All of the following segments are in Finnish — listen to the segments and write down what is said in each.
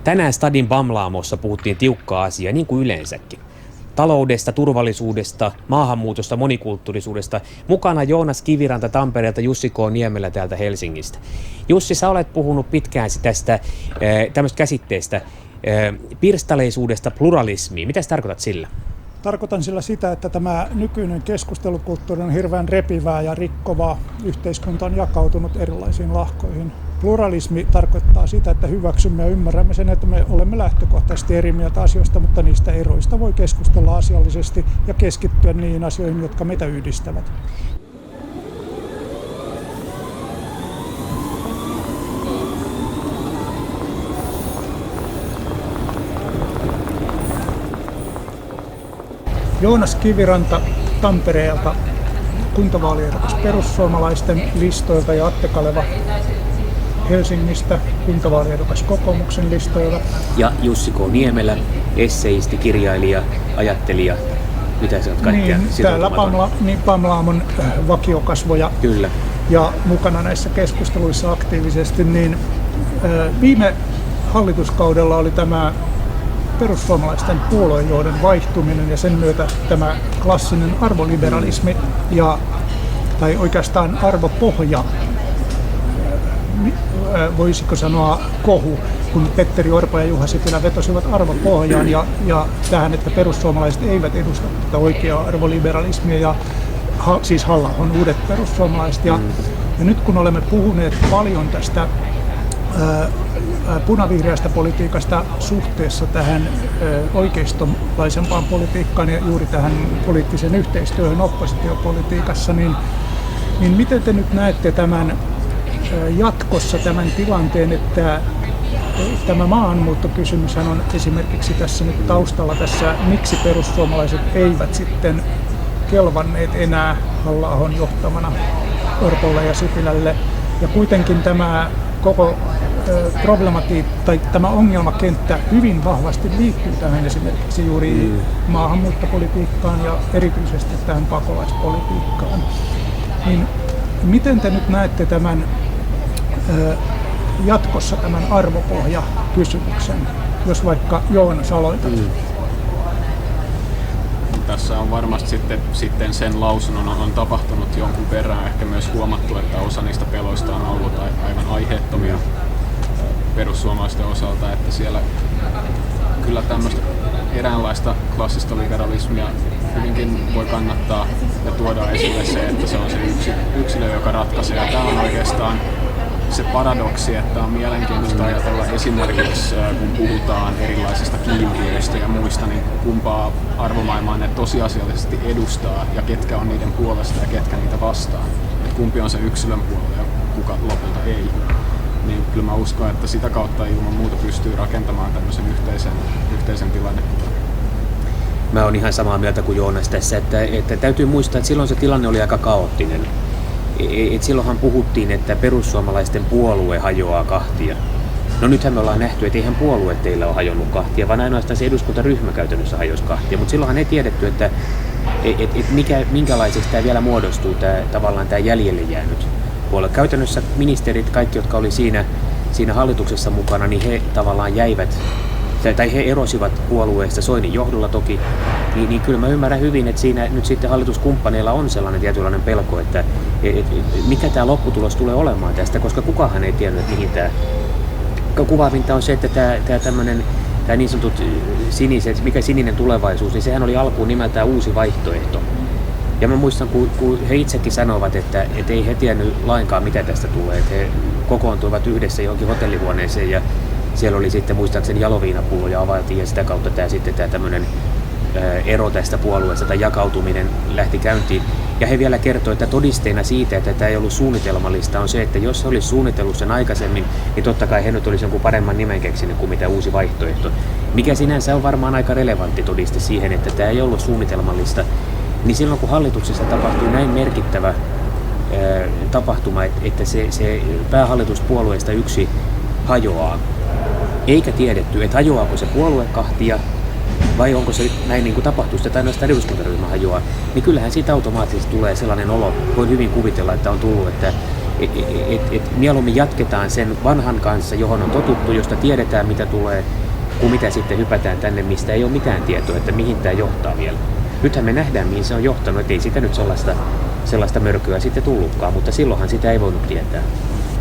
Tänään Stadin Bamlaamossa puhuttiin tiukkaa asiaa, niin kuin yleensäkin. Taloudesta, turvallisuudesta, maahanmuutosta, monikulttuurisuudesta. Mukana Joonas Kiviranta Tampereelta, Jussi K. Niemelä täältä Helsingistä. Jussi, sä olet puhunut pitkään tästä tämmöistä käsitteestä, pirstaleisuudesta pluralismiin. Mitä sä tarkoitat sillä? Tarkoitan sillä sitä, että tämä nykyinen keskustelukulttuuri on hirveän repivää ja rikkovaa. Yhteiskunta on jakautunut erilaisiin lahkoihin. Pluralismi tarkoittaa sitä, että hyväksymme ja ymmärrämme sen, että me olemme lähtökohtaisesti eri mieltä asioista, mutta niistä eroista voi keskustella asiallisesti ja keskittyä niihin asioihin, jotka meitä yhdistävät. Joonas Kiviranta Tampereelta, kuntavaaliehdokas perussuomalaisten listoilta, ja Atte Kaleva Helsingistä, kuntavaaliehdokas kokoomuksen listoilta. Ja Jussi K. Niemelä, esseisti, kirjailija, ajattelija, mitä sä oot kaikkea täällä Bamlaamon vakiokasvoja. Kyllä. Ja mukana näissä keskusteluissa aktiivisesti. Viime hallituskaudella oli tämä perussuomalaisten puoluejohdon vaihtuminen ja sen myötä tämä klassinen arvoliberalismi tai oikeastaan arvopohja, voisiko sanoa kohu, kun Petteri Orpo ja Juha Sipilä vetosivat arvopohjaan ja tähän, että perussuomalaiset eivät edusta tätä oikeaa arvoliberalismia ja siis Halla-ahon uudet perussuomalaiset. Ja nyt kun olemme puhuneet paljon tästä punavihreästä politiikasta suhteessa tähän oikeistolaisempaan politiikkaan ja juuri tähän poliittiseen yhteistyöhön oppositiopolitiikassa, niin miten te nyt näette tämän jatkossa tämän tilanteen, että tämä maahanmuuttokysymyshän on esimerkiksi tässä nyt taustalla tässä, miksi perussuomalaiset eivät sitten kelvanneet enää Halla-ahon johtamana Orpolle ja Sipilälle, ja kuitenkin tämä koko tämä ongelmakenttä hyvin vahvasti liittyy tähän esimerkiksi juuri maahanmuuttopolitiikkaan ja erityisesti tähän pakolaispolitiikkaan. Niin miten te nyt näette tämän jatkossa tämän arvopohjakysymyksen, jos vaikka Joonas aloitat? Tässä on varmasti sitten sen lausunnon on tapahtunut jonkun verran, ehkä myös huomattu, että osa niistä peloista on ollut aivan aiheettomia perussuomalaisten osalta, että siellä kyllä tämmöistä eräänlaista klassista liberalismia hyvinkin voi kannattaa ja tuoda esille se, että se on se yksilö, joka ratkaisee. Ja tämä on oikeastaan se paradoksi, että on mielenkiintoista ajatella esimerkiksi, kun puhutaan erilaisista kiintiöistä ja muista, niin kumpaa arvomaailmaa ne tosiasiallisesti edustaa ja ketkä on niiden puolesta ja ketkä niitä vastaan. Et kumpi on se yksilön puolella ja kuka lopulta ei. Niin kyllä mä uskon, että sitä kautta ilman muuta pystyy rakentamaan tämmöisen yhteisen tilannekuvan. Mä oon ihan samaa mieltä kuin Joonas tässä, että täytyy muistaa, että silloin se tilanne oli aika kaoottinen. Silloinhan puhuttiin, että perussuomalaisten puolue hajoaa kahtia. No nythän me ollaan nähty, että eihän puolue teillä ole hajonnut kahtia, vaan ainoastaan se eduskuntaryhmä käytännössä hajosi kahtia. Mutta silloinhan ei tiedetty, että minkälaiseksi tämä vielä muodostuu, tavallaan tämä jäljelle jäänyt puolue. Käytännössä ministerit, kaikki jotka oli siinä hallituksessa mukana, niin he tavallaan jäivät, tai he erosivat puolueesta Soinin johdolla toki, niin kyllä mä ymmärrän hyvin, että siinä nyt sitten hallituskumppaneilla on sellainen tietynlainen pelko, että mikä tämä lopputulos tulee olemaan tästä, koska kukaan ei tiennyt, että mihin tämä. Kuvaavinta on se, että tämä niin sanotut siniset, mikä sininen tulevaisuus, niin sehän oli alkuun nimeltään uusi vaihtoehto. Ja mä muistan, kun he itsekin sanovat, että ei he tiennyt lainkaan, mitä tästä tulee, että he kokoontuivat yhdessä johonkin hotellihuoneeseen ja siellä oli sitten muistaakseni jaloviinapulloja availtiin ja sitä kautta tämä tämmöinen ero tästä puolueesta tai jakautuminen lähti käyntiin. Ja he vielä kertoivat, että todisteena siitä, että tämä ei ollut suunnitelmallista, on se, että jos he olisi suunnitellut sen aikaisemmin, niin totta kai he nyt olisi jonkun paremman nimen keksinyt kuin mitä uusi vaihtoehto. Mikä sinänsä on varmaan aika relevantti todiste siihen, että tämä ei ollut suunnitelmallista. Niin silloin kun hallituksessa tapahtuu näin merkittävä tapahtuma, että se päähallituspuolueesta yksi hajoaa, eikä tiedetty, että hajoaako se puolue kahtia vai onko se näin niin kuin tapahtuu, että ainoastaan eduskuntaryhmä hajoaa, niin kyllähän siitä automaattisesti tulee sellainen olo, voin hyvin kuvitella, että on tullut, että et mieluummin jatketaan sen vanhan kanssa, johon on totuttu, josta tiedetään mitä tulee, kuin mitä sitten hypätään tänne, mistä ei ole mitään tietoa, että mihin tämä johtaa vielä. Nythän me nähdään, mihin se on johtanut, että ei sitä nyt sellaista mörköä sitten tullutkaan, mutta silloinhan sitä ei voinut tietää.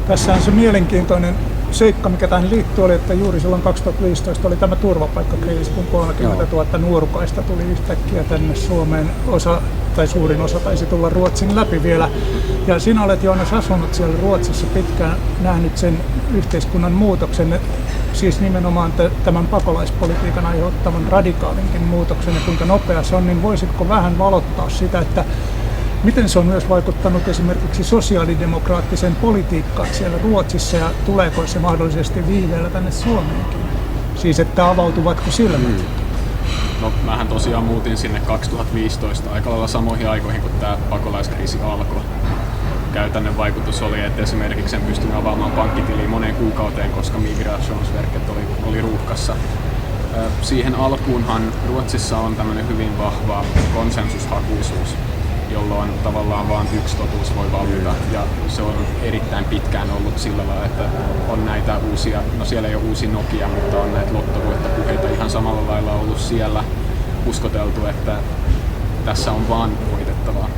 Tässä on se mielenkiintoinen seikka, mikä tähän liittyy, oli, että juuri silloin 2015 oli tämä turvapaikkakriisi, kun 30 000 nuorukaista tuli yhtäkkiä tänne Suomeen. Suurin osa taisi tulla Ruotsin läpi vielä. Ja sinä olet, Joonas, asunut siellä Ruotsissa pitkään, nähnyt sen yhteiskunnan muutoksen, siis nimenomaan tämän pakolaispolitiikan aiheuttaman radikaalinkin muutoksen, ja kuinka nopea se on, niin voisitko vähän valottaa sitä, että miten se on myös vaikuttanut esimerkiksi sosiaalidemokraattiseen politiikkaan siellä Ruotsissa, ja tuleeko se mahdollisesti viiveellä tänne Suomeenkin? Siis että avautuvatko silmät? No mähän tosiaan muutin sinne 2015 aika lailla samoihin aikoihin, kun tämä pakolaiskriisi alkoi. Käytännön vaikutus oli, että esimerkiksi en pystynyt avaamaan pankkitiliä moneen kuukauteen, koska Migrationsverket oli ruuhkassa. Siihen alkuunhan Ruotsissa on tämmöinen hyvin vahva konsensushakuisuus, jolloin tavallaan vain yksi totuus voi valita, ja se on erittäin pitkään ollut sillä lailla, että on näitä uusia, no siellä ei ole uusi Nokia, mutta on näitä lottovoittopuheita ihan samalla lailla ollut siellä, uskoteltu, että tässä on vaan voitettavaa.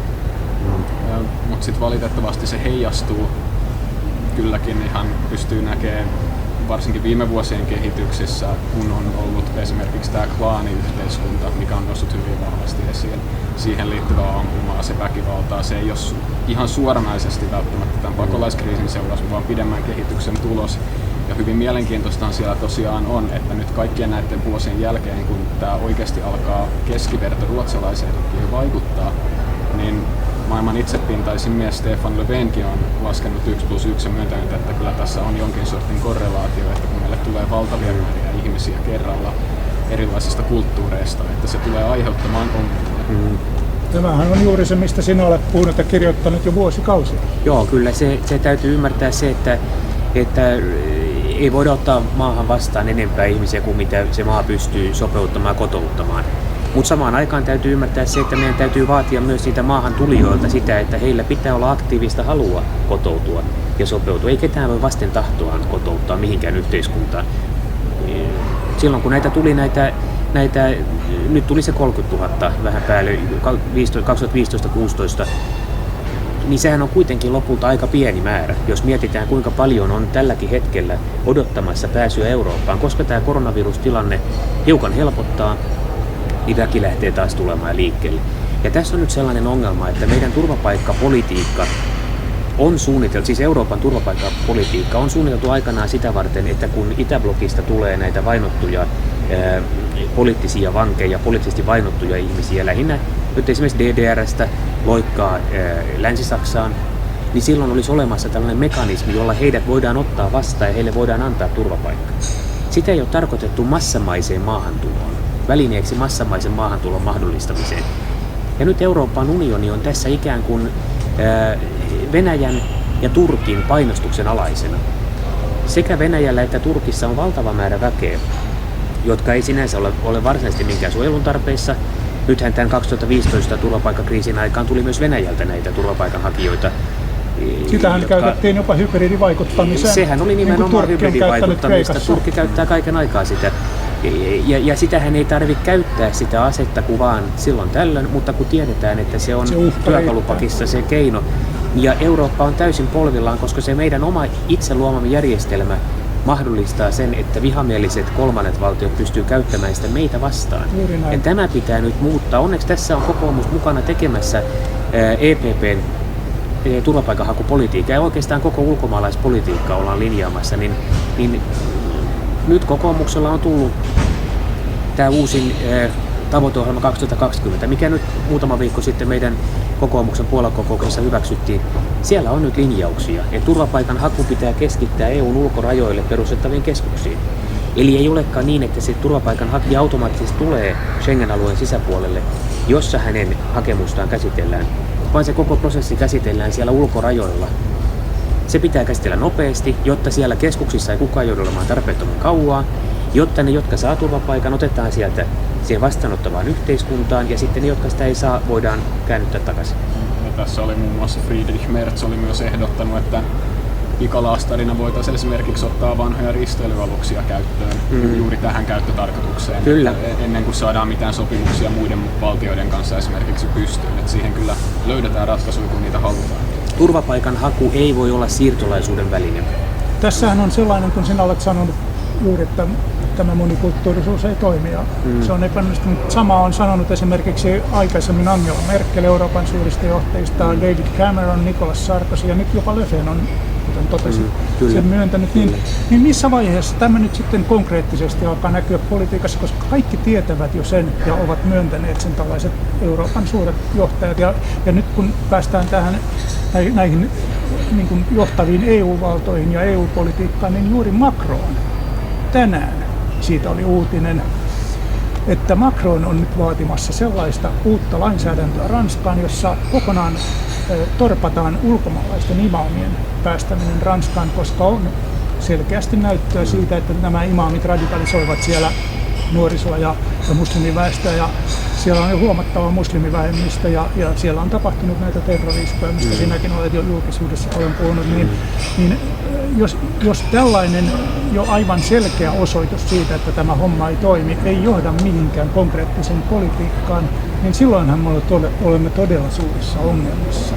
Mutta sitten valitettavasti se heijastuu kylläkin, ihan pystyy näkemään varsinkin viime vuosien kehityksessä, kun on ollut esimerkiksi tämä klaaniyhteiskunta, mikä on noussut hyvin vahvasti esiin. Siihen liittyvää ampumaa, se väkivaltaa, se ei ole ihan suoranaisesti välttämättä tämän pakolaiskriisin seuraus, vaan pidemmän kehityksen tulos. Ja hyvin mielenkiintoistahan siellä tosiaan on, että nyt kaikkien näiden vuosien jälkeen, kun tämä oikeasti alkaa keskiverto ruotsalaiseenkin vaikuttaa, niin maailman itsepintaisin mies Stefan Löfvenkin on laskenut 1+1 ja myöntänyt, että kyllä tässä on jonkin sortin korrelaatio, että kun meille tulee valtavia määriä ihmisiä kerralla erilaisista kulttuureista, että se tulee aiheuttamaan ongelmia. Tämähän on juuri se, mistä sinä olet puhunut ja kirjoittanut jo vuosikausia. Joo, kyllä se täytyy ymmärtää se, että ei voida ottaa maahan vastaan enempää ihmisiä kuin mitä se maa pystyy sopeuttamaan ja kotouttamaan. Mutta samaan aikaan täytyy ymmärtää se, että meidän täytyy vaatia myös siitä maahan tulijoilta sitä, että heillä pitää olla aktiivista halua kotoutua ja sopeutua. Ei ketään voi vasten tahtoaan kotouttaa mihinkään yhteiskuntaan. Silloin kun näitä tuli nyt tuli se 30 000 vähän päälle 2015-2016, niin sehän on kuitenkin lopulta aika pieni määrä, jos mietitään kuinka paljon on tälläkin hetkellä odottamassa pääsyä Eurooppaan, koska tämä koronavirustilanne hiukan helpottaa, niin väki lähtee taas tulemaan liikkeelle. Ja tässä on nyt sellainen ongelma, että meidän turvapaikkapolitiikka on suunniteltu, siis Euroopan turvapaikkapolitiikka on suunniteltu aikanaan sitä varten, että kun Itäblokista tulee näitä vainottuja poliittisia vankeja, poliittisesti vainottuja ihmisiä, lähinnä nyt esimerkiksi DDR:stä loikkaa Länsi-Saksaan, niin silloin olisi olemassa tällainen mekanismi, jolla heidät voidaan ottaa vastaan ja heille voidaan antaa turvapaikka. Sitä ei ole tarkoitettu massamaiseen maahantuloon, välineeksi massamaisen maahantulon mahdollistamiseen. Ja nyt Euroopan unioni on tässä ikään kuin Venäjän ja Turkin painostuksen alaisena. Sekä Venäjällä että Turkissa on valtava määrä väkeä, jotka ei sinänsä ole varsinaisesti minkään suojelun tarpeissa. Nythän tämän 2015 turvapaikkakriisin aikaan tuli myös Venäjältä näitä turvapaikanhakijoita. Sitähän käytettiin jopa hybridivaikuttamiseen. Sehän oli nimenomaan hybridivaikuttamista. Turkki käyttää kaiken aikaa sitä. Ja sitähän ei tarvitse käyttää sitä asetta kuin vaan silloin tällöin, mutta kun tiedetään, että se on työkalupakissa se keino. Ja Eurooppa on täysin polvillaan, koska se meidän oma itse luomamme järjestelmä mahdollistaa sen, että vihamieliset kolmannet valtiot pystyy käyttämään sitä meitä vastaan. Ja tämä pitää nyt muuttaa. Onneksi tässä on kokoomus mukana tekemässä EPPn turvapaikanhakupolitiikkaa ja oikeastaan koko ulkomaalaispolitiikkaa ollaan linjaamassa, niin nyt kokoomuksella on tullut tämä uusin tavoiteohjelma 2020, mikä nyt muutama viikko sitten meidän kokoomuksen puoluekokouksessa hyväksyttiin. Siellä on nyt linjauksia, että turvapaikan haku pitää keskittää EUn ulkorajoille perustettaviin keskuksiin. Eli ei olekaan niin, että se turvapaikan hakija automaattisesti tulee Schengen-alueen sisäpuolelle, jossa hänen hakemustaan käsitellään, vaan se koko prosessi käsitellään siellä ulkorajoilla. Se pitää käsitellä nopeasti, jotta siellä keskuksissa ei kukaan joudu olemaan tarpeettoman kauaa, jotta ne, jotka saa turvapaikan, otetaan sieltä siihen vastaanottavaan yhteiskuntaan, ja sitten ne, jotka sitä ei saa, voidaan käännyttää takaisin. Tässä oli muun muassa Friedrich Merz oli myös ehdottanut, että pikalaastarina voitaisiin esimerkiksi ottaa vanhoja risteilyaluksia käyttöön juuri tähän käyttötarkoitukseen. Kyllä. Ennen kuin saadaan mitään sopimuksia muiden valtioiden kanssa esimerkiksi pystyyn. Että siihen kyllä löydetään ratkaisuja, kun niitä halutaan. Turvapaikan haku ei voi olla siirtolaisuuden väline. Tässähän on sellainen, kun sinä olet sanonut juuri, että tämä monikulttuurisuus ei toimi ja se on epäonnistunut. Sama on sanonut esimerkiksi aikaisemmin Angela Merkel, Euroopan suurista johtajista, David Cameron, Nicolas Sarkozy ja nyt jopa Le Pen on, kuten totesin, sen myöntänyt. Niin missä vaiheessa tämä nyt sitten konkreettisesti alkaa näkyä politiikassa, koska kaikki tietävät jo sen ja ovat myöntäneet sen tällaiset Euroopan suuret johtajat. Ja nyt kun päästään näihin niin kuin johtaviin EU-valtoihin ja EU-politiikkaan, niin juuri Macron tänään, siitä oli uutinen, että Macron on nyt vaatimassa sellaista uutta lainsäädäntöä Ranskaan, jossa kokonaan torpataan ulkomaalaisten imaamien päästäminen Ranskaan, koska on selkeästi näyttöä siitä, että nämä imaamit radikalisoivat siellä nuorisoa ja muslimiväestöä, ja siellä on jo huomattava muslimivähemmistö ja siellä on tapahtunut näitä terrori-iskuja, mistä sinäkin olet jo julkisuudessa paljon puhunut, niin jos tällainen jo aivan selkeä osoitus siitä, että tämä homma ei toimi, ei johda mihinkään konkreettiseen politiikkaan, niin silloinhan me olemme todella suurissa ongelmissa.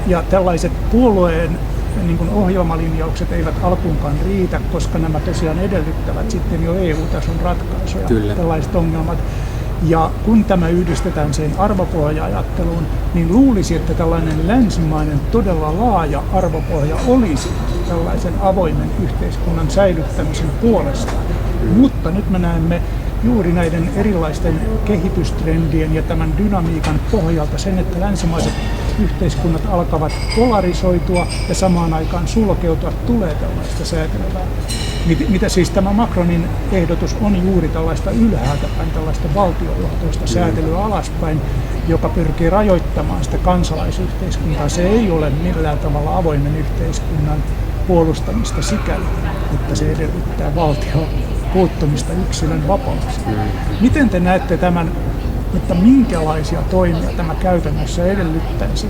Ja tällaiset puolueen niin kuin ohjelmalinjaukset eivät alkuunkaan riitä, koska nämä tosiaan edellyttävät sitten jo EU-tason ratkaisuja, tällaiset ongelmat. Ja kun tämä yhdistetään sen arvopohja-ajatteluun, niin luulisi, että tällainen länsimainen todella laaja arvopohja olisi tällaisen avoimen yhteiskunnan säilyttämisen puolesta. Mutta nyt me näemme juuri näiden erilaisten kehitystrendien ja tämän dynamiikan pohjalta sen, että länsimaiset yhteiskunnat alkavat polarisoitua ja samaan aikaan sulkeutua, tulee tällaista säätelevää. Mitä siis tämä Macronin ehdotus on juuri tällaista ylhäältä päin, tällaista valtiojohtoista säätelyä alaspäin, joka pyrkii rajoittamaan sitä kansalaisyhteiskuntaa. Se ei ole millään tavalla avoimen yhteiskunnan puolustamista sikäli, että se edellyttää valtion puuttumista yksilön vapauksiin. Miten te näette tämän, että minkälaisia toimia tämä käytännössä edellyttäisi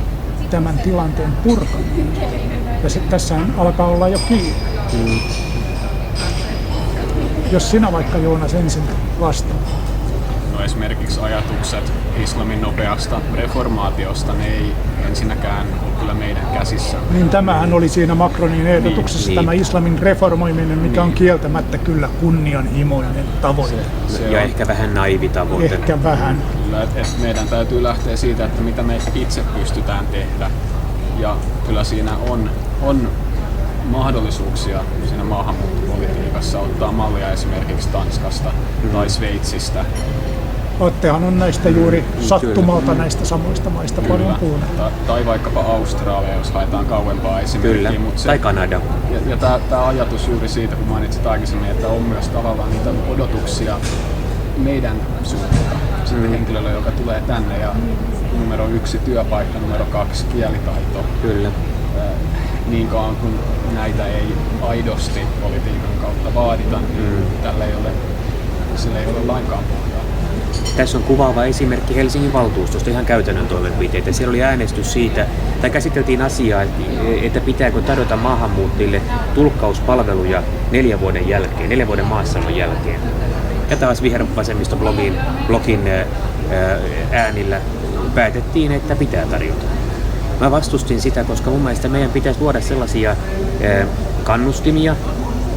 tämän tilanteen purkaminen? Ja tässähän alkaa olla jo kiire. Jos sinä vaikka, Joonas, ensin vastaat. No esimerkiksi ajatukset islamin nopeasta reformaatiosta, ne ei ensinnäkään ole kyllä meidän käsissä. Niin tämähän oli siinä Macronin ehdotuksessa, tämä islamin reformoiminen, mikä on kieltämättä kyllä kunnianhimoinen tavoite. Ja ehkä vähän naivi tavoite. Ehkä vähän. Kyllä, että meidän täytyy lähteä siitä, että mitä me itse pystytään tehdä. Ja kyllä siinä on mahdollisuuksia siinä maahanmuuttopolitiikassa ottaa mallia esimerkiksi Tanskasta tai Sveitsistä. Oottehan on näistä juuri sattumalta näistä samoista maista paljon puhuneet. Tai vaikkapa Australia, jos haetaan kauempaa esimerkkiä. Kyllä, tai Kanada. Ja tämä ajatus juuri siitä, kun mainitsit aikaisemmin, että on myös tavallaan niitä odotuksia meidän suunnalta sitten henkilölle, joka tulee tänne. Ja numero 1 työpaikka, numero 2 kielitaito. Kyllä. Niin kauan kun näitä ei aidosti politiikan kautta vaadita, niin sillä ei ole lainkaan pohjaa. Tässä on kuvaava esimerkki Helsingin valtuustosta, ihan käytännön toimenpiteitä. Siellä oli äänestys siitä, tai käsiteltiin asiaa, että pitääkö tarjota maahanmuuttajille tulkkauspalveluja 4 vuoden jälkeen, 4 vuoden maassaolon jälkeen. Ja taas vihervasemmisto blogin äänillä päätettiin, että pitää tarjota. Mä vastustin sitä, koska mun mielestä meidän pitäisi luoda sellaisia kannustimia,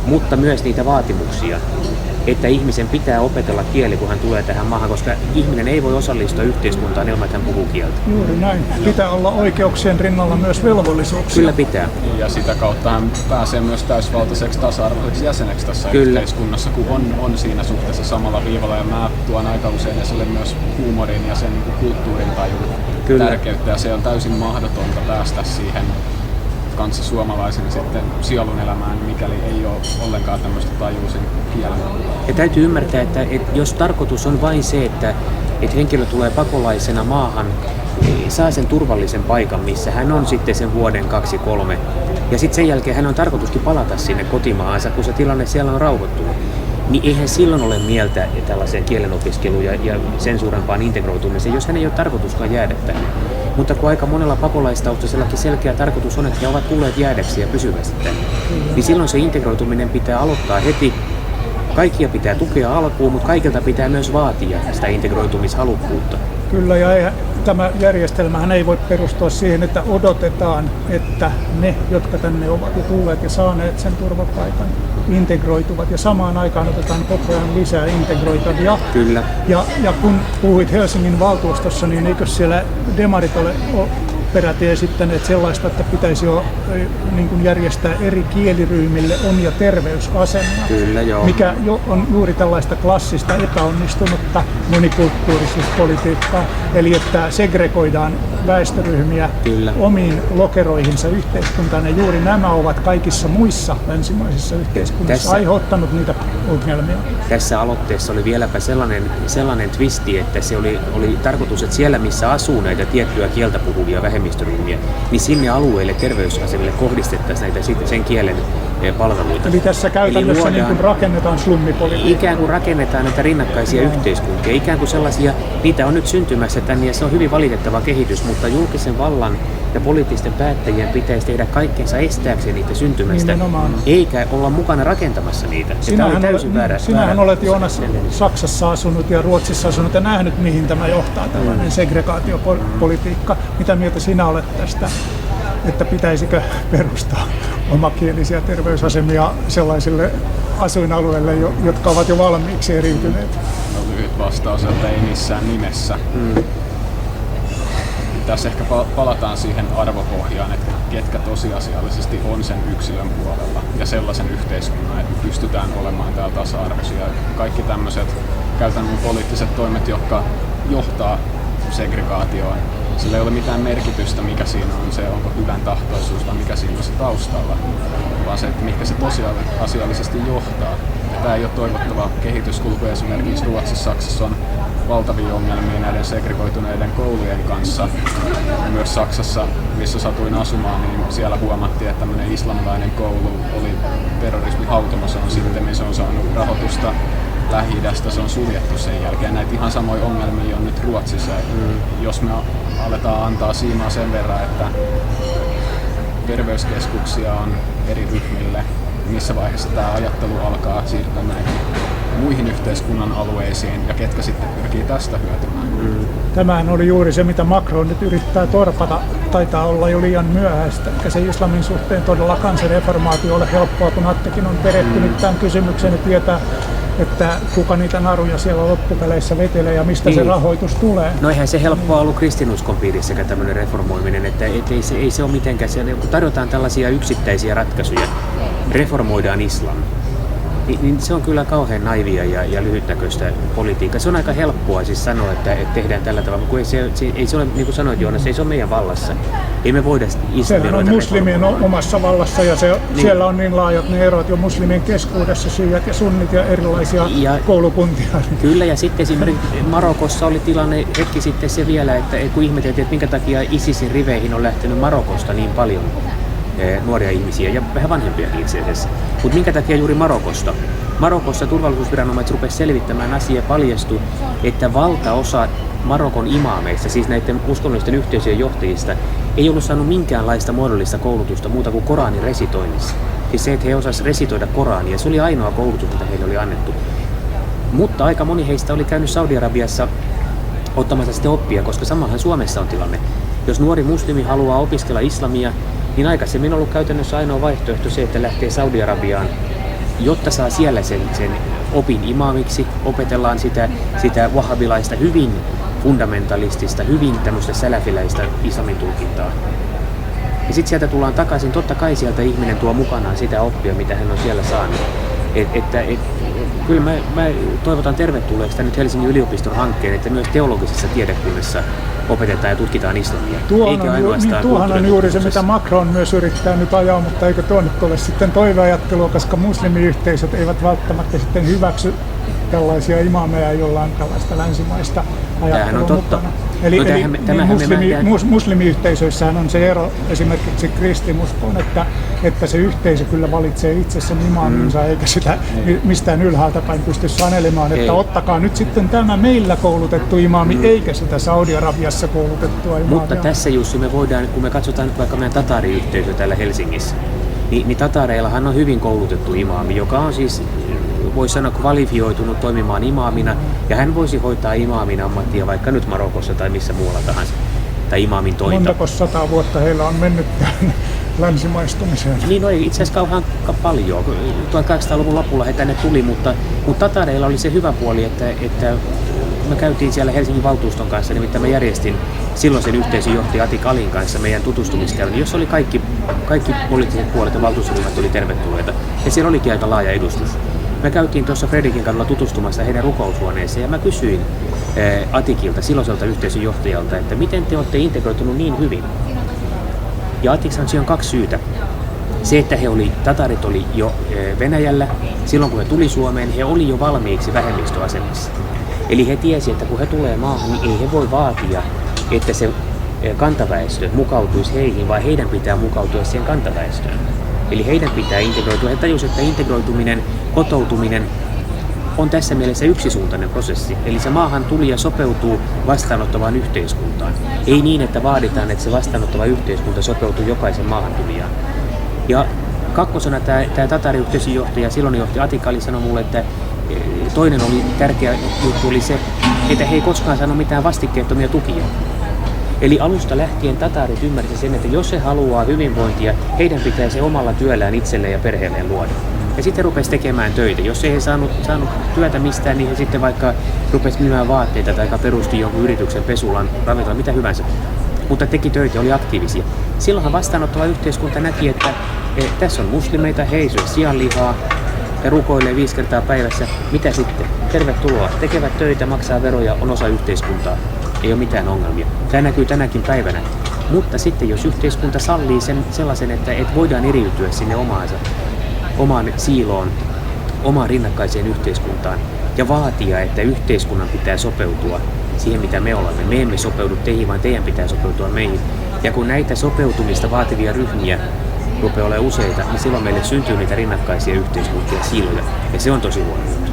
mutta myös niitä vaatimuksia, että ihmisen pitää opetella kieli, kun hän tulee tähän maahan, koska ihminen ei voi osallistua yhteiskuntaan ilman, että hän puhuu kieltä. Juuri näin. Pitää olla oikeuksien rinnalla myös velvollisuuksia. Kyllä pitää. Ja sitä kautta hän pääsee myös täysvaltaiseksi tasa-arvoiseksi jäseneksi tässä yhteiskunnassa, kun on siinä suhteessa samalla viivalla. Ja mä tuon aika usein esille myös huumorin ja sen kulttuurin tajun tärkeyttä. Ja se on täysin mahdotonta päästä siihen kanssa suomalaisen sitten sielun elämään, mikäli ei ole ollenkaan tämmöistä tajuusin kielen. Ja täytyy ymmärtää, että jos tarkoitus on vain se, että henkilö tulee pakolaisena maahan, saa sen turvallisen paikan, missä hän on sitten sen vuoden, 2, 3, ja sitten sen jälkeen hän on tarkoituskin palata sinne kotimaahansa, kun se tilanne siellä on rauhoittunut, niin eihän silloin ole mieltä tällaiseen kielenopiskeluun ja sen suurempaan integroitumiseen, jos hän ei ole tarkoituskaan jäädä tänne. Mutta kun aika monella pakolaistaustasellakin selkeä tarkoitus on, että he ovat tulleet jäädäksi ja pysyvästi tänne, niin silloin se integroituminen pitää aloittaa heti. Kaikkia pitää tukea alkuun, mutta kaikilta pitää myös vaatia sitä integroitumishalukkuutta. Kyllä, ja tämä järjestelmähän ei voi perustua siihen, että odotetaan, että ne, jotka tänne ovat jo tulleet ja saaneet sen turvapaikan, integroituvat. Ja samaan aikaan otetaan koko ajan lisää integroitavia. Kyllä. Ja kun puhuit Helsingin valtuustossa, niin eikö siellä demarit ole peräti esittäneet sellaista, että pitäisi jo niin kuin järjestää eri kieliryhmille omia terveysasemia, Kyllä, joo. mikä on juuri tällaista klassista epäonnistunutta monikulttuurisuuspolitiikkaa, eli että segregoidaan väestöryhmiä Kyllä. omiin lokeroihinsa yhteiskuntaan, ja juuri nämä ovat kaikissa muissa länsimaisissa yhteiskunnissa aiheuttanut niitä ongelmia. Tässä aloitteessa oli vieläpä sellainen twisti, että se oli tarkoitus, että siellä missä asuu näitä tiettyä kieltä puhuvia vähemmistöryhmiä, niin sinne alueille terveysasemille kohdistettaisiin näitä sen kielen palveluita. Eli tässä käytännössä niin kuin rakennetaan slummipolitiikkaa. Ikään kuin rakennetaan näitä rinnakkaisia yhteiskuntia, ikään kuin sellaisia, niitä on nyt syntymässä tänne ja se on hyvin valitettava kehitys, mutta julkisen vallan ja poliittisten päättäjien pitäisi tehdä kaikkensa estääkseen niitä syntymästä, nimenomaan. Eikä olla mukana rakentamassa niitä. Sinähän olet, Joonas, Saksassa asunut ja Ruotsissa asunut ja nähnyt, mihin tämä johtaa, tällainen segregaatiopolitiikka. Mitä mieltä sinä olet tästä, että pitäisikö perustaa omakielisiä terveysasemia sellaisille asuinalueille, jotka ovat jo valmiiksi eriytyneet? No, lyhyt vastaus, että ei missään nimessä. Tässä ehkä palataan siihen arvopohjaan, että ketkä tosiasiallisesti on sen yksilön puolella ja sellaisen yhteiskunnan, että pystytään olemaan täällä tasa-arvoisia. Kaikki tämmöiset käytännön poliittiset toimet, jotka johtaa segregaatioon, sillä ei ole mitään merkitystä, mikä siinä on se, onko hyvän tahtoisuus vai mikä siinä on se taustalla, vaan se, että mikä se tosiasiallisesti johtaa. Ja tämä ei ole toivottava kehityskulku. Esimerkiksi Ruotsissa, Saksassa on valtavia ongelmia näiden segregoituneiden koulujen kanssa. Ja myös Saksassa, missä satuin asumaan, niin siellä huomattiin, että tämmöinen islamilainen koulu oli terrorismihautomo. Se on sitten, se on saanut rahoitusta Lähi-idästä, se on suljettu sen jälkeen. Näitä ihan samoja ongelmia on nyt Ruotsissa. Jos me aletaan antaa siimaa sen verran, että terveyskeskuksia on eri ryhmille, missä vaiheessa tämä ajattelu alkaa siirtyä näihin muihin yhteiskunnan alueisiin ja ketkä sitten pyrkii tästä hyötymään. Tämähän oli juuri se, mitä Macron nyt yrittää torpata. Taitaa olla jo liian myöhäistä. Eikä se islamin suhteen todella kansanreformaatio ole helppoa, kun Attekin on perehtynyt tämän kysymyksen ja tietää, että kuka niitä naruja siellä loppupeleissä vetelee ja mistä se rahoitus tulee. No eihän se helppoa ollut kristinuskon piirissäkään tämmöinen reformoiminen, että ei se ole mitenkään siellä, kun tarjotaan tällaisia yksittäisiä ratkaisuja, reformoidaan islam, niin se on kyllä kauhean naivia ja lyhytnäköistä politiikkaa. Se on aika helppoa siis sanoa, että tehdään tällä tavalla, kun ei se ole, niin kuin sanoit Joonas, ei se ole meidän vallassa. Ei me voida sehän on muslimien omassa vallassa ja siellä on niin laajat ne erot jo muslimien keskuudessa, syiät ja sunnit ja erilaisia koulukuntia. Kyllä, ja sitten esimerkiksi Marokossa oli tilanne hetki sitten se vielä, että kun ihmeteltiin, että minkä takia ISISin riveihin on lähtenyt Marokosta niin paljon nuoria ihmisiä ja vähän vanhempiakin itse asiassa. Mutta minkä takia juuri Marokosta? Marokossa turvallisuusviranomaiset rupesivat selvittämään asiaa ja paljastui, että valtaosa Marokon imaameista, siis näiden uskonnollisten yhteisöjen johtajista, ei ollut saanut minkäänlaista muodollista koulutusta muuta kuin Koranin resitoinnissa. Siis se, että he osasivat resitoida Korania, se oli ainoa koulutus, mitä heille oli annettu. Mutta aika moni heistä oli käynyt Saudi-Arabiassa ottamassa sitten oppia, koska samahan Suomessa on tilanne. Jos nuori muslimi haluaa opiskella islamia, niin aikaisemmin on ollut käytännössä ainoa vaihtoehto se, että lähtee Saudi-Arabiaan, jotta saa siellä sen opin imaamiksi, opetellaan sitä wahhabilaista, hyvin fundamentalistista, hyvin tämmöistä säläfiläistä islamin tulkintaa. Ja sitten sieltä tullaan takaisin, totta kai sieltä ihminen tuo mukanaan sitä oppia, mitä hän on siellä saanut. Kyllä mä toivotan tervetulleeksi nyt Helsingin yliopiston hankkeen, että myös teologisessa tiedekunnassa opetetaan ja tutkitaan islamia. Tuohan on juuri se, mitä Macron myös yrittää nyt ajaa, mutta eikö tuo nyt ole sitten toiveajattelua, koska muslimiyhteisöt eivät välttämättä sitten hyväksy tällaisia imaameja, joilla on tällaista länsimaista ajattelua on totta. mukana. Eli, No muslimiyhteisöissähän on se ero esimerkiksi kristinuskoon, että se yhteisö kyllä valitsee itse sen imaaminsa, eikä sitä mistään ylhäältä päin pysty sanelemaan, että ottakaa nyt sitten tämä meillä koulutettu imaami, eikä sitä Saudi-Arabiassa koulutettua imaamia. Mutta tässä Jussi me voidaan, kun me katsotaan vaikka meidän tatariyhteisö täällä Helsingissä, niin tatareillahan on hyvin koulutettu imaami, joka on siis, voisi sanoa, kvalifioitunut toimimaan imaamina, ja hän voisi hoitaa imaamin ammattia vaikka nyt Marokossa tai missä muualla tahansa, tai imaamin tointa. Montako 100 vuotta heillä on mennyt länsimaistumiseen? Niin, no ei itse asiassa kauhean paljon. 1800-luvun lopulla he tänne tuli, mutta tatareilla oli se hyvä puoli, että me käytiin siellä Helsingin valtuuston kanssa, nimittäin mä järjestin silloisen yhteisön johtaja Atik Alin kanssa meidän tutustumiskäynnin, jossa oli kaikki poliittiset puolet ja valtuustoryhmät oli tervetulleita, ja siellä olikin aika laaja edustus. Me käytiin tuossa Fredrikin kadulla tutustumassa heidän rukoushuoneeseen, ja mä kysyin Atikilta, silloiselta yhteisön johtajalta, että miten te olette integroitunut niin hyvin. Ja Atik sanoi, että siihen on 2 syytä. Se, että tatarit oli jo Venäjällä, silloin kun he tuli Suomeen, he oli jo valmiiksi vähemmistöasemassa. Eli he tiesi, että kun he tulee maahan, niin ei he voi vaatia, että se kantaväestö mukautuisi heihin, vaan heidän pitää mukautua siihen kantaväestöön. Eli heidän pitää integroitua. He tajusivat, että integroituminen, kotoutuminen on tässä mielessä yksisuuntainen prosessi. Eli se maahan tuli ja sopeutuu vastaanottavaan yhteiskuntaan. Ei niin, että vaaditaan, että se vastaanottava yhteiskunta sopeutuu jokaisen maahantulijaan. Ja kakkosena tämä tatariyhteisön johtaja, silloin johtaja Atik Ali sanoi mulle, että toinen oli tärkeä juttu oli se, että he ei koskaan sano mitään vastikkeettomia tukia. Eli alusta lähtien tatarit ymmärsivät sen, että jos he haluaa hyvinvointia, heidän pitää se omalla työllään itselleen ja perheelleen luoda. Ja sitten rupesi tekemään töitä. Jos ei he saanut työtä mistään, niin he sitten vaikka rupesi myymään vaatteita tai perusti jonkun yrityksen, pesulan, ravintolan, mitä hyvänsä. Mutta teki töitä, oli aktiivisia. Silloinhan vastaanottava yhteiskunta näki, että tässä on muslimeita, he ei syö sianlihaa, ja rukoilee 5 kertaa päivässä. Mitä sitten? Tervetuloa. Tekevät töitä, maksaa veroja, on osa yhteiskuntaa. Ei ole mitään ongelmia. Tämä näkyy tänäkin päivänä. Mutta sitten jos yhteiskunta sallii sellaisen, että voidaan eriytyä sinne omaan siiloon, omaan rinnakkaiseen yhteiskuntaan ja vaatia, että yhteiskunnan pitää sopeutua siihen, mitä me olemme. Me emme sopeudu teihin, vaan teidän pitää sopeutua meihin. Ja kun näitä sopeutumista vaativia ryhmiä rupeaa olemaan useita, niin silloin meille syntyy niitä rinnakkaisia yhteiskuntia siiloja. Ja se on tosi huono juttu.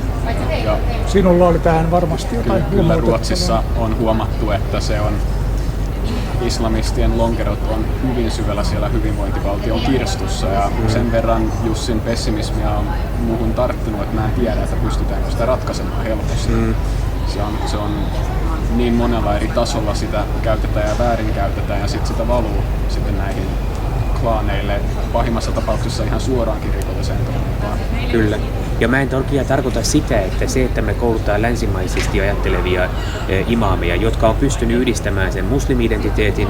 Ja sinulla oli tähän varmasti jotain Kyllä Ruotsissa on huomattu, että se on islamistien lonkerot on hyvin syvällä siellä hyvinvointivaltion kirstussa ja sen verran Jussin pessimismia on muuhun tarttunut, että mä en tiedä, että pystytäänkö sitä ratkaisemaan helposti. Se on niin monella eri tasolla sitä käytetään ja väärinkäytetään ja sitten sitä valuu sitten näihin klaaneille pahimmassa tapauksessa ihan suoraankin rikolliseen toimintaan. Kyllä. Ja mä en toki tarkoita sitä, että se, että me koulutaan länsimaisesti ajattelevia imaameja, jotka on pystynyt yhdistämään sen muslimi-identiteetin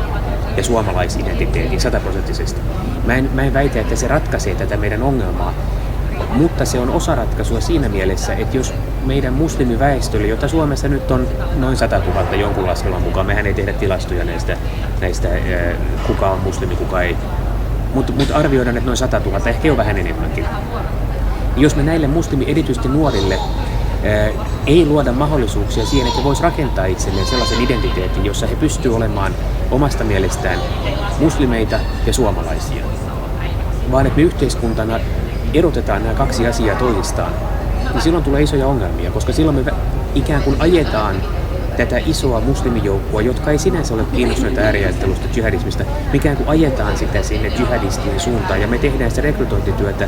ja suomalaisidentiteetin 100%. Mä en väitä, että se ratkaisee tätä meidän ongelmaa, mutta se on osa ratkaisua siinä mielessä, että jos meidän muslimiväestölle, jota Suomessa nyt on noin 100 000 jonkun laskelman mukaan, mehän ei tehdä tilastoja näistä kuka on muslimi, kuka ei, mutta arvioidaan, että noin 100 000, ehkä jo vähän enemmänkin. Jos me näille erityisesti nuorille ei luoda mahdollisuuksia siihen, että he voisivat rakentaa itselleen sellaisen identiteetin, jossa he pystyvät olemaan omasta mielestään muslimeita ja suomalaisia, vaan että me yhteiskuntana erotetaan nämä 2 asiaa toisistaan, niin silloin tulee isoja ongelmia, koska silloin me ikään kuin ajetaan tätä isoa muslimijoukkoa, jotka ei sinänsä ole kiinnostuneita ääriajattelusta, jihadismista, me ikään kuin ajetaan sitä sinne jihadistien suuntaan ja me tehdään sitä rekrytointityötä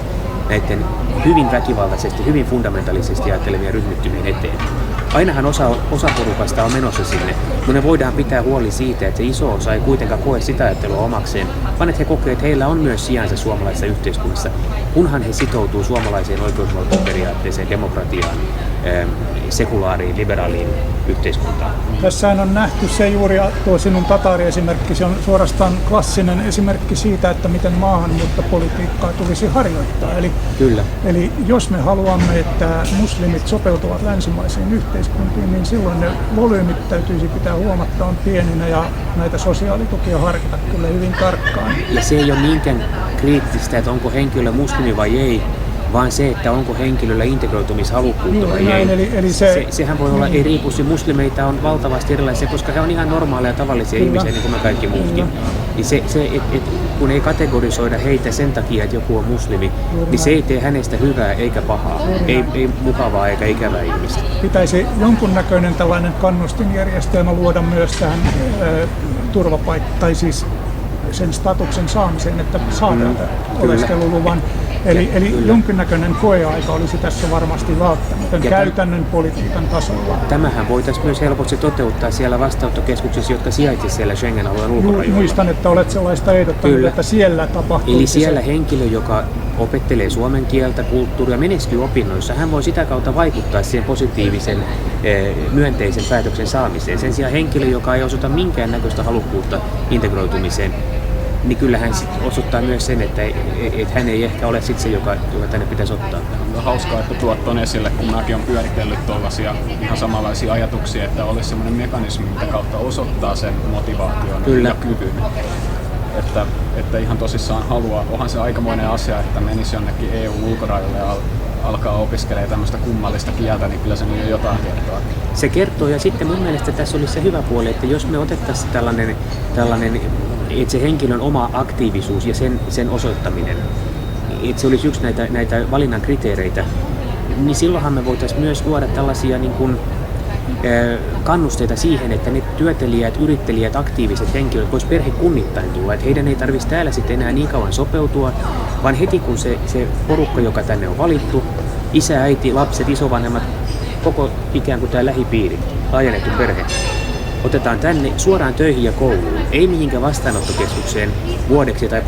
näiden hyvin väkivaltaisesti, hyvin fundamentalisesti ajattelevien ryhmittymien eteen. Ainahan osa porukasta on menossa sinne, mutta me voidaan pitää huoli siitä, että se iso osa ei kuitenkaan koe sitä ajattelua omakseen, vaan että he kokee, että heillä on myös sijansa suomalaisessa yhteiskunnassa, kunhan he sitoutuu suomalaiseen oikeusvaltioperiaatteeseen, demokratiaan, sekulaariin, liberaaliin yhteiskuntaan. Tässähän on nähty se juuri, tuo sinun Tatari-esimerkki, se on suorastaan klassinen esimerkki siitä, että miten maahanmuuttopolitiikkaa tulisi harjoittaa. Eli jos me haluamme, että muslimit sopeutuvat länsimaisiin yhteiskuntiin, niin silloin ne volyymit täytyisi pitää huomattavan pieninä ja näitä sosiaalitukia harkita kyllä hyvin tarkkaan. Ja se ei ole niinkään kriittistä, että onko henkilö muslimi vai ei, vaan se, että onko henkilöllä integroitumishalukkuutta vai näin, ei. eli sehän voi olla, ei riipu, muslimeita on valtavasti erilaisia, koska he on ihan normaaleja tavallisia ihmisiä, niin kuin me kaikki muutkin. Niin kun ei kategorisoida heitä sen takia, että joku on muslimi, niin se ei tee hänestä hyvää eikä pahaa, ei mukavaa eikä ikävää ihmistä. Pitäisi jonkunnäköinen tällainen kannustinjärjestelmä luoda myös tähän tai siis sen statuksen saamiseen, että saa oleskeluluvan. Eli jonkinnäköinen koeaika olisi tässä varmasti välttämätön käytännön politiikan tasolla. Tämähän voitaisiin myös helposti toteuttaa siellä vastaanottokeskuksissa, jotka sijaitsisivat siellä Schengen-alueen ulkorajoilla. Muistan, että olet sellaista ehdottanut, että siellä tapahtuu. Eli siellä henkilö, joka opettelee suomen kieltä, kulttuuria, menestyy opinnoissa, hän voi sitä kautta vaikuttaa siihen positiivisen, myönteisen päätöksen saamiseen. Sen sijaan henkilö, joka ei osoita minkäännäköistä halukkuutta integroitumiseen, niin kyllähän osoittaa myös sen, että hän ei ehkä ole sit se, joka tänne pitäisi ottaa. On hauskaa, että tuot ton esille, kun mäkin olen pyöritellyt tuollaisia ihan samanlaisia ajatuksia, että olisi semmoinen mekanismi, mitä kautta osoittaa sen motivaation ja kyvyn. Että ihan tosissaan haluaa. Onhan se aikamoinen asia, että menisi jonnekin EU-ulkorajoille ja alkaa opiskelemaan tämmöistä kummallista kieltä, niin kyllä se niin jotain kertoo. Se kertoo, ja sitten mun mielestä tässä olisi se hyvä puoli, että jos me otettaisiin tällainen että se henkilön oma aktiivisuus ja sen osoittaminen, että se olisi yksi näitä valinnan kriteereitä, niin silloinhan me voitaisiin myös luoda tällaisia niin kuin, kannusteita siihen, että ne työtelijät, yrittelijät, aktiiviset henkilöt vois perhekunnittain tulla, että heidän ei tarvitsisi täällä sitten enää niin kauan sopeutua, vaan heti kun se porukka, joka tänne on valittu, isä, äiti, lapset, isovanhemmat, koko ikään kuin tämä lähipiiri, laajennettu perhe, otetaan tänne suoraan töihin ja kouluun, ei mihinkään vastaanottokeskukseen vuodeksi tai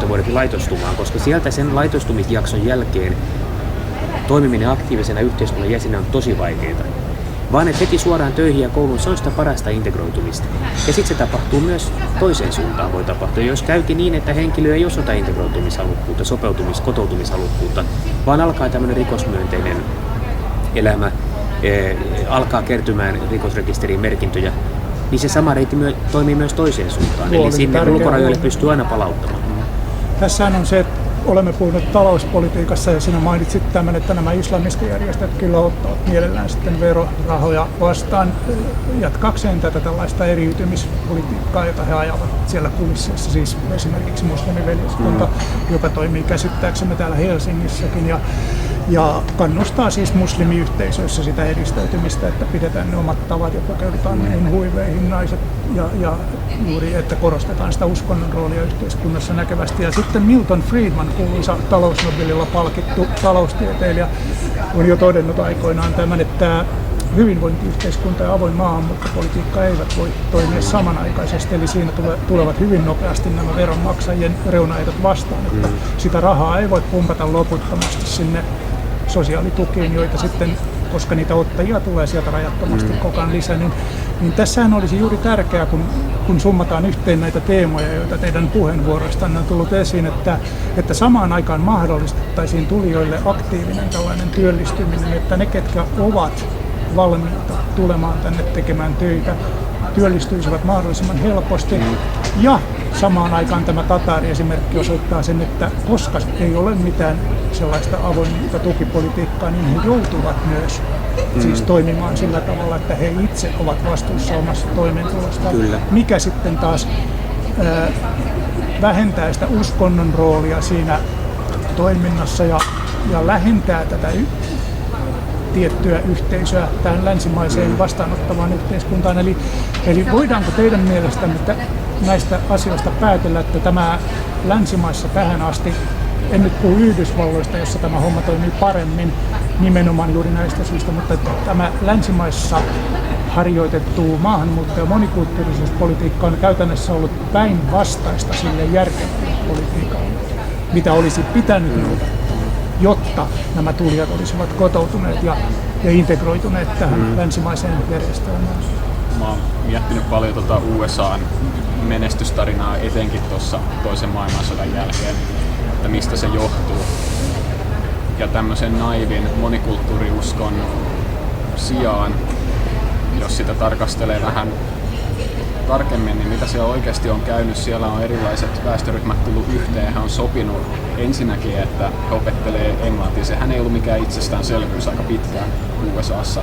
1,5 vuodeksi laitostumaan, koska sieltä sen laitostumisjakson jälkeen toimiminen aktiivisena yhteiskunnan jäsenenä on tosi vaikeaa. Vaan että heti suoraan töihin ja kouluun, se on sitä parasta integroitumista. Ja sitten se tapahtuu myös toiseen suuntaan voi tapahtua. Jos käykin niin, että henkilö ei osoita integroitumishalukkuutta, kotoutumishalukkuutta, vaan alkaa tämmöinen rikosmyönteinen elämä, alkaa kertymään rikosrekisteriin merkintöjä, niin se sama reitti toimii myös toiseen suuntaan. Eli sinne ulkorajoille pystyy aina palauttamaan. Tässähän on se, että olemme puhuneet talouspolitiikassa ja sinä mainitsit tämän, että nämä islamistijärjestöt kyllä ottavat mielellään sitten verorahoja vastaan jatkakseen tätä tällaista eriytymispolitiikkaa, jota he ajavat siellä kulisseissa, siis esimerkiksi muslimiveljeskunta, joka toimii käsittääksemme täällä Helsingissäkin ja kannustaa siis muslimiyhteisöissä sitä edistäytymistä, että pidetään ne omat tavat ja pukeudutaan niihin huiveihin naiset ja juuri, että korostetaan sitä uskonnon roolia yhteiskunnassa näkevästi. Ja sitten Milton Friedman, kuuluisa talousnobelilla palkittu taloustieteilijä, on jo todennut aikoinaan tämän, että hyvinvointiyhteiskunta ja avoin maahanmuuttopolitiikka eivät voi toimia samanaikaisesti, eli siinä tulevat hyvin nopeasti nämä veronmaksajien reunaehdot vastaan, että sitä rahaa ei voi pumpata loputtomasti sinne sosiaalitukiin, joita sitten, koska niitä ottajia tulee sieltä rajattomasti koko ajan lisää, niin tässähän olisi juuri tärkeää, kun summataan yhteen näitä teemoja, joita teidän puheenvuoroistanne on tullut esiin, että samaan aikaan mahdollistettaisiin tulijoille aktiivinen tällainen työllistyminen, että ne, ketkä ovat valmiita tulemaan tänne tekemään töitä, työllistyisivät mahdollisimman helposti. Ja samaan aikaan tämä Tatari-esimerkki osoittaa sen, että koska ei ole mitään sellaista avointa tukipolitiikkaa, niin he joutuvat myös siis toimimaan sillä tavalla, että he itse ovat vastuussa omasta toimeentulostaan. Mikä sitten taas vähentää sitä uskonnon roolia siinä toiminnassa ja lähentää tätä tiettyä yhteisöä tähän länsimaiseen vastaanottavaan yhteiskuntaan. Eli voidaanko teidän mielestänne näistä asioista päätellä, että tämä länsimaissa tähän asti, en nyt puhu Yhdysvalloista, jossa tämä homma toimii paremmin nimenomaan juuri näistä syistä, mutta tämä länsimaissa harjoitettu maahanmuutto- ja monikulttuurisuuspolitiikka on käytännössä ollut päinvastaista sille järkevälle politiikalle, mitä olisi pitänyt olla, jotta nämä tulijat olisivat kotoutuneet ja integroituneet tähän länsimaiseen järjestelmään. Mä oon miettinyt paljon USA:n menestystarinaa etenkin tuossa toisen maailmansodan jälkeen, että mistä se johtuu. Ja tämmöisen naivin monikulttuuriuskon sijaan, jos sitä tarkastelee vähän tarkemmin, niin mitä siellä oikeasti on käynyt, siellä on erilaiset väestöryhmät tullut yhteen, he on sopinut ensinnäkin, että he opettelee englantia. Sehän ei ollut mikään itsestäänselvyys aika pitkään USAssa,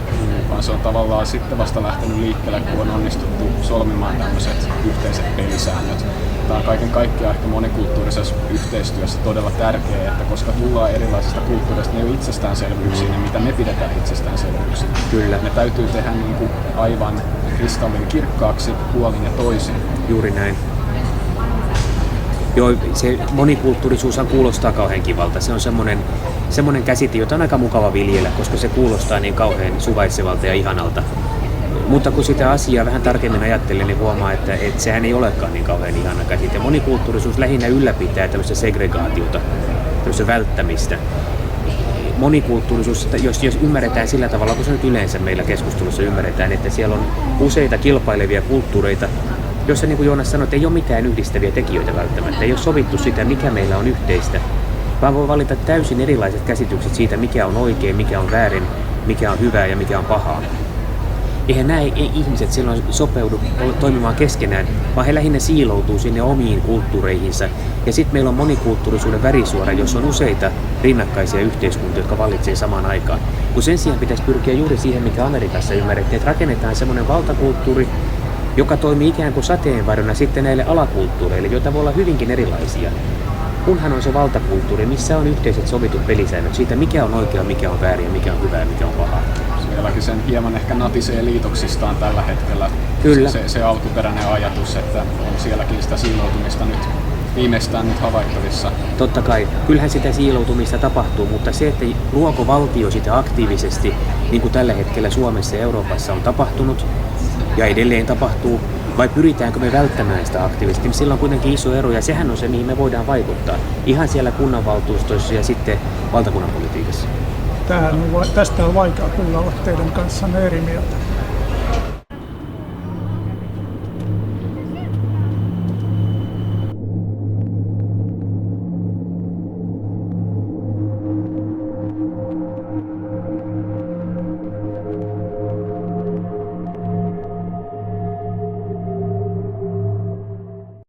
vaan se on tavallaan sitten vasta lähtenyt liikkeelle, kun on onnistuttu solmimaan tämmöiset yhteiset pelisäännöt. Tämä on kaiken kaikkiaan ehkä monikulttuurisessa yhteistyössä todella tärkeää, että koska tullaan erilaisista kulttuureista, ne ei ole itsestäänselvyyksiä, ne mitä me pidetään itsestäänselvyyksiä. Kyllä. Ne täytyy tehdä niin kuin aivan kristallin kirkkaaksi puolin ja toisin. Juuri näin. Joo, se monikulttuurisuushan kuulostaa kauhean kivalta. Se on semmoinen käsite, jota on aika mukava viljellä, koska se kuulostaa niin kauhean suvaitsevalta ja ihanalta. Mutta kun sitä asiaa vähän tarkemmin ajattelee, niin huomaa, että sehän ei olekaan niin kauhean ihana käsite. Monikulttuurisuus lähinnä ylläpitää tämmöistä segregaatiota, tämmöistä välttämistä. Monikulttuurisuus, jos ymmärretään sillä tavalla, kun se nyt yleensä meillä keskustelussa ymmärretään, että siellä on useita kilpailevia kulttuureita, jossa niin kuin Joonas sanoi, että ei ole mitään yhdistäviä tekijöitä välttämättä. Ei ole sovittu sitä, mikä meillä on yhteistä, vaan voi valita täysin erilaiset käsitykset siitä, mikä on oikein, mikä on väärin, mikä on hyvää ja mikä on pahaa. Eihän nämä ihmiset silloin sopeudu toimimaan keskenään, vaan he lähinnä siiloutuu sinne omiin kulttuureihinsa. Ja sitten meillä on monikulttuurisuuden värisuora, jossa on useita rinnakkaisia yhteiskuntia, jotka vallitsee samaan aikaan. Kun sen sijaan pitäisi pyrkiä juuri siihen, mikä Amerikassa ymmärrettiin, että rakennetaan semmoinen valtakulttuuri, joka toimii ikään kuin sateenvarjona sitten näille alakulttuureille, joita voi olla hyvinkin erilaisia. Kunhan on se valtakulttuuri, missä on yhteiset sovitut pelisäännöt siitä, mikä on oikea, mikä on väärin ja mikä on hyvä ja mikä on paha. Sielläkin sen hieman ehkä natisee liitoksistaan tällä hetkellä. Kyllä. Se alkuperäinen ajatus, että on sielläkin sitä siiloutumista nyt viimeistään nyt havaittavissa. Totta kai, kyllähän sitä siiloutumista tapahtuu, mutta se, että luoko valtio sitä aktiivisesti, niin kuin tällä hetkellä Suomessa ja Euroopassa on tapahtunut ja edelleen tapahtuu, vai pyritäänkö me välttämään sitä aktiivisesti, niin sillä on kuitenkin iso ero ja sehän on se, mihin me voidaan vaikuttaa. Ihan siellä kunnanvaltuustoissa ja sitten valtakunnan politiikassa. Tästä on vaikea kyllä olla teidän kanssanne eri mieltä.